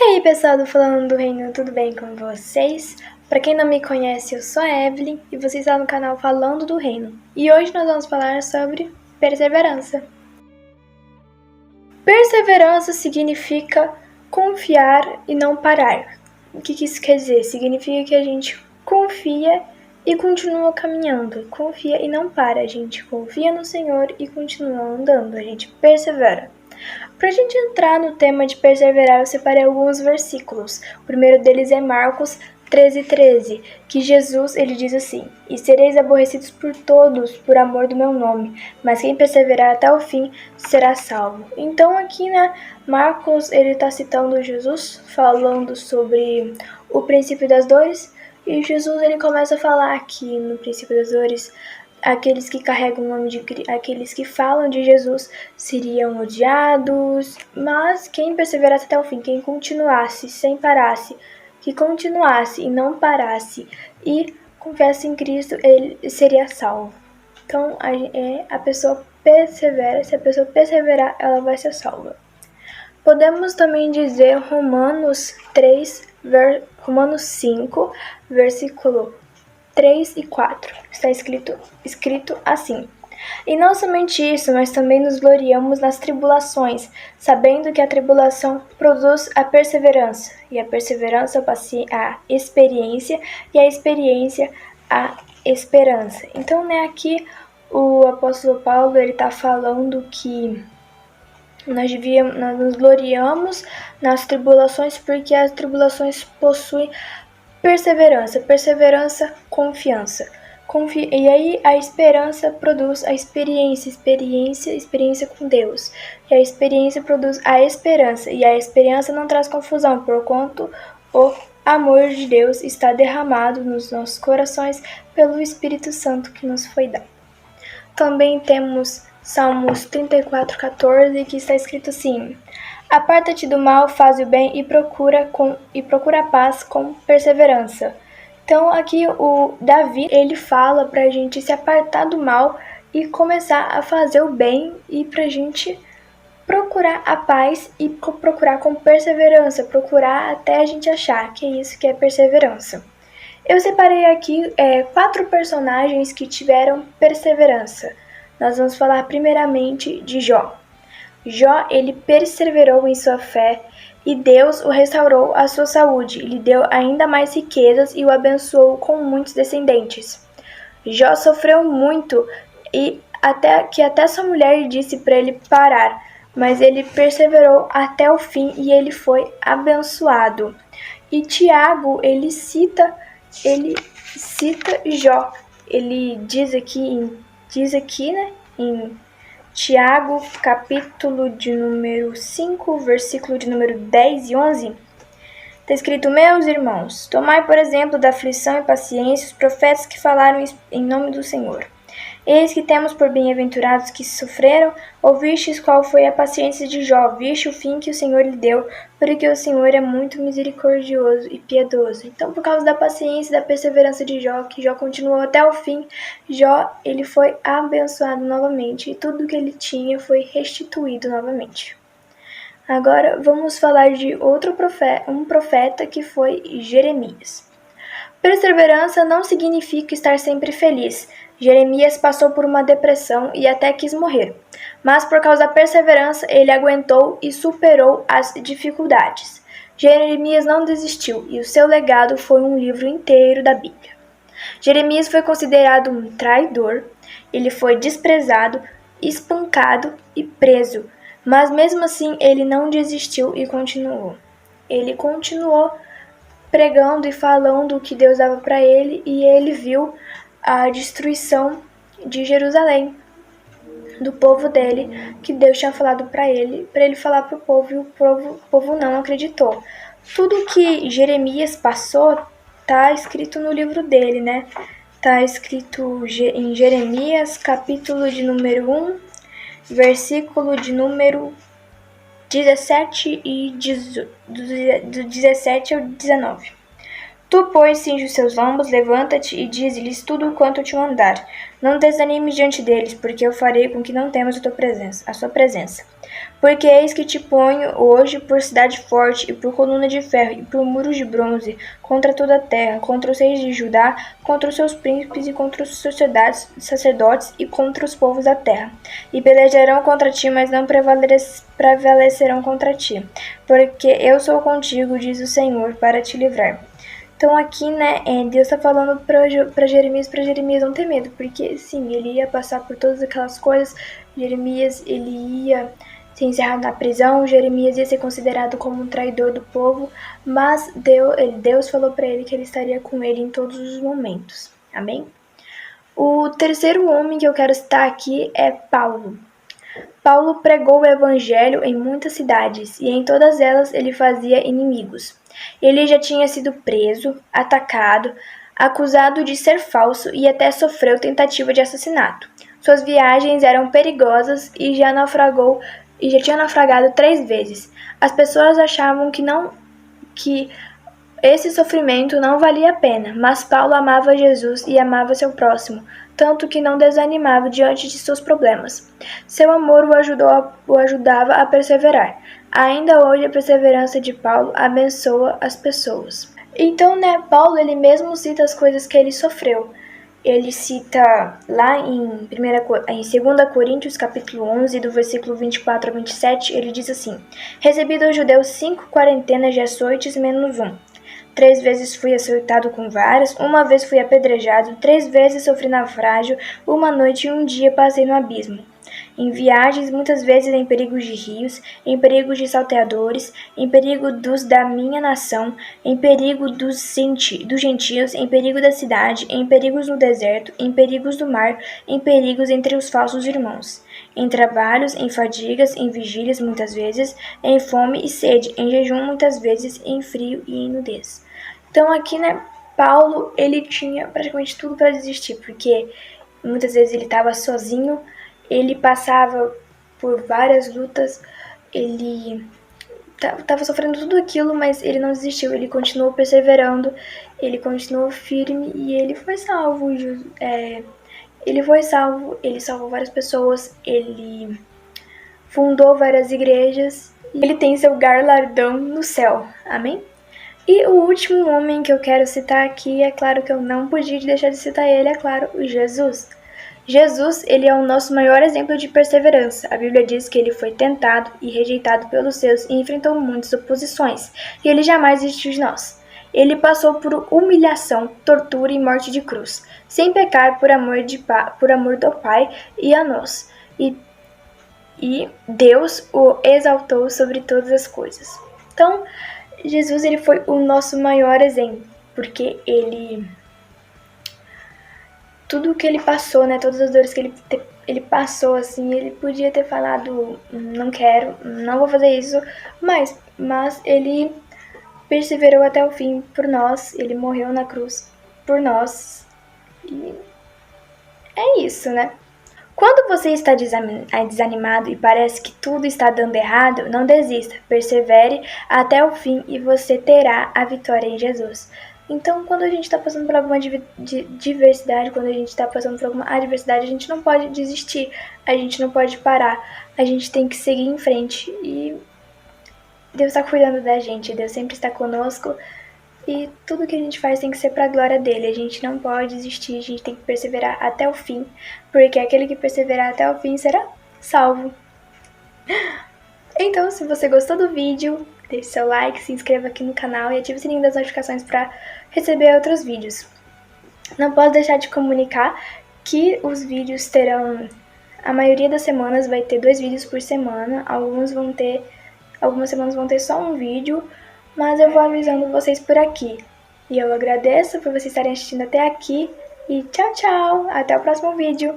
E aí pessoal do Falando do Reino, tudo bem com vocês? Para quem não me conhece, eu sou a Evelyn e você está no canal Falando do Reino. E hoje nós vamos falar sobre perseverança. Perseverança significa confiar e não parar. O que isso quer dizer? Significa que a gente confia e continua caminhando. Confia e não para. A gente confia no Senhor e continua andando. A gente persevera. Para a gente entrar no tema de perseverar, eu separei alguns versículos. O primeiro deles é Marcos 13:13, que Jesus ele diz assim: "E sereis aborrecidos por todos por amor do meu nome, mas quem perseverar até o fim será salvo." Então aqui, Marcos ele está citando Jesus, falando sobre o princípio das dores, e Jesus ele começa a falar aqui no princípio das dores: aqueles que carregam o nome de aqueles que falam de Jesus seriam odiados, mas quem perseverasse até o fim, quem continuasse sem parasse, que continuasse e não parasse e confiasse em Cristo, ele seria salvo. Então a pessoa persevera, se a pessoa perseverar, ela vai ser salva. Podemos também dizer Romanos 5, versículo 3 e 4. Está escrito assim: "E não somente isso, mas também nos gloriamos nas tribulações, sabendo que a tribulação produz a perseverança, e a perseverança a experiência, e a experiência a esperança." Então, aqui o apóstolo Paulo ele está falando que nós nos gloriamos nas tribulações porque as tribulações possuem perseverança, confiança. E aí a esperança produz a experiência com Deus. E a experiência produz a esperança. E a esperança não traz confusão, porquanto o amor de Deus está derramado nos nossos corações pelo Espírito Santo que nos foi dado. Também temos Salmos 34:14, que está escrito assim: "Aparta-te do mal, faz o bem e procura a paz com perseverança." Então aqui o Davi, ele fala pra gente se apartar do mal e começar a fazer o bem, e pra gente procurar a paz e procurar com perseverança, procurar até a gente achar, que é isso que é perseverança. Eu separei aqui 4 personagens que tiveram perseverança. Nós vamos falar primeiramente de Jó. Jó, ele perseverou em sua fé e Deus o restaurou a sua saúde, lhe deu ainda mais riquezas e o abençoou com muitos descendentes. Jó sofreu muito e até sua mulher disse para ele parar, mas ele perseverou até o fim e ele foi abençoado. E Tiago, ele cita Jó. Ele diz aqui, em Tiago, capítulo de número 5, versículo de número 10 e 11, está escrito: "Meus irmãos, tomai por exemplo da aflição e paciência os profetas que falaram em nome do Senhor. Eis que temos por bem-aventurados que sofreram. Ouvistes qual foi a paciência de Jó, viste o fim que o Senhor lhe deu, porque o Senhor é muito misericordioso e piedoso." Então, por causa da paciência e da perseverança de Jó, que Jó continuou até o fim, Jó ele foi abençoado novamente e tudo que ele tinha foi restituído novamente. Agora vamos falar de um profeta que foi Jeremias. Perseverança não significa estar sempre feliz. Jeremias passou por uma depressão e até quis morrer, mas por causa da perseverança ele aguentou e superou as dificuldades. Jeremias não desistiu e o seu legado foi um livro inteiro da Bíblia. Jeremias foi considerado um traidor, ele foi desprezado, espancado e preso, mas mesmo assim ele não desistiu e continuou. Ele continuou pregando e falando o que Deus dava para ele, e ele viu a destruição de Jerusalém, do povo dele, que Deus tinha falado para ele falar para o povo, e o povo não acreditou. Tudo que Jeremias passou tá escrito no livro dele, Tá escrito em Jeremias, capítulo de número 1, versículo de número 17 e do 17 ao 19. Tu, pois, cinge os seus lombos, levanta-te e dize-lhes tudo quanto te mandar. Não desanimes diante deles, porque eu farei com que não temas a sua presença. Porque eis que te ponho hoje por cidade forte, e por coluna de ferro, e por muros de bronze, contra toda a terra, contra os reis de Judá, contra os seus príncipes, e contra os sacerdotes, e contra os povos da terra. E pelejarão contra ti, mas não prevalecerão contra ti, porque eu sou contigo, diz o Senhor, para te livrar. Então aqui, né, Deus está falando para Jeremias não ter medo, porque sim, ele ia passar por todas aquelas coisas. Jeremias, ele ia ser encerrado na prisão, Jeremias ia ser considerado como um traidor do povo, mas Deus falou para ele que ele estaria com ele em todos os momentos. Amém? O terceiro homem que eu quero citar aqui é Paulo. Paulo pregou o evangelho em muitas cidades, e em todas elas ele fazia inimigos. Ele já tinha sido preso, atacado, acusado de ser falso e até sofreu tentativa de assassinato. Suas viagens eram perigosas e já tinha naufragado 3 vezes. As pessoas achavam que esse sofrimento não valia a pena, mas Paulo amava Jesus e amava seu próximo, tanto que não desanimava diante de seus problemas. Seu amor o ajudava a perseverar. Ainda hoje a perseverança de Paulo abençoa as pessoas. Então, né, Paulo ele mesmo cita as coisas que ele sofreu. Ele cita lá em 2 Coríntios capítulo 11, do versículo 24 a 27, ele diz assim: Recebi dos judeus 5 quarentenas de açoites menos 1. 3 vezes fui açoitado com varas, 1 vez fui apedrejado, 3 vezes sofri naufrágio, 1 noite e 1 dia passei no abismo. Em viagens, muitas vezes em perigos de rios, em perigos de salteadores, em perigo dos da minha nação, em perigo dos gentios, em perigo da cidade, em perigos no deserto, em perigos do mar, em perigos entre os falsos irmãos. Em trabalhos, em fadigas, em vigílias muitas vezes, em fome e sede, em jejum muitas vezes, em frio e em nudez. Então aqui, né, Paulo, ele tinha praticamente tudo para desistir, porque muitas vezes ele estava sozinho, ele passava por várias lutas, ele estava sofrendo tudo aquilo, mas ele não desistiu, ele continuou perseverando, ele continuou firme e ele foi salvo. Ele salvou várias pessoas, ele fundou várias igrejas, e ele tem seu galardão no céu. Amém? E o último homem que eu quero citar aqui, é claro que eu não podia deixar de citar ele, é claro, Jesus. Jesus, ele é o nosso maior exemplo de perseverança. A Bíblia diz que ele foi tentado e rejeitado pelos seus e enfrentou muitas oposições, e ele jamais desistiu de nós. Ele passou por humilhação, tortura e morte de cruz, sem pecar por amor do Pai e a nós. E Deus o exaltou sobre todas as coisas. Então, Jesus ele foi o nosso maior exemplo, porque tudo que ele passou, né, todas as dores que ele passou, assim, ele podia ter falado, não quero, não vou fazer isso, mas ele perseverou até o fim por nós, ele morreu na cruz por nós, e é isso, né? Quando você está desanimado e parece que tudo está dando errado, não desista, persevere até o fim e você terá a vitória em Jesus. Então, quando a gente está passando por alguma diversidade, quando a gente está passando por alguma adversidade, a gente não pode desistir, a gente não pode parar, a gente tem que seguir em frente. E Deus está cuidando da gente, Deus sempre está conosco e tudo que a gente faz tem que ser para a glória dele. A gente não pode desistir, a gente tem que perseverar até o fim, porque aquele que perseverar até o fim será salvo. Então, se você gostou do vídeo, deixe seu like, se inscreva aqui no canal e ative o sininho das notificações para receber outros vídeos. Não posso deixar de comunicar que os vídeos terão, a maioria das semanas vai ter 2 vídeos por semana, algumas semanas vão ter só um vídeo, mas eu vou avisando vocês por aqui. E eu agradeço por vocês estarem assistindo até aqui e tchau, tchau! Até o próximo vídeo!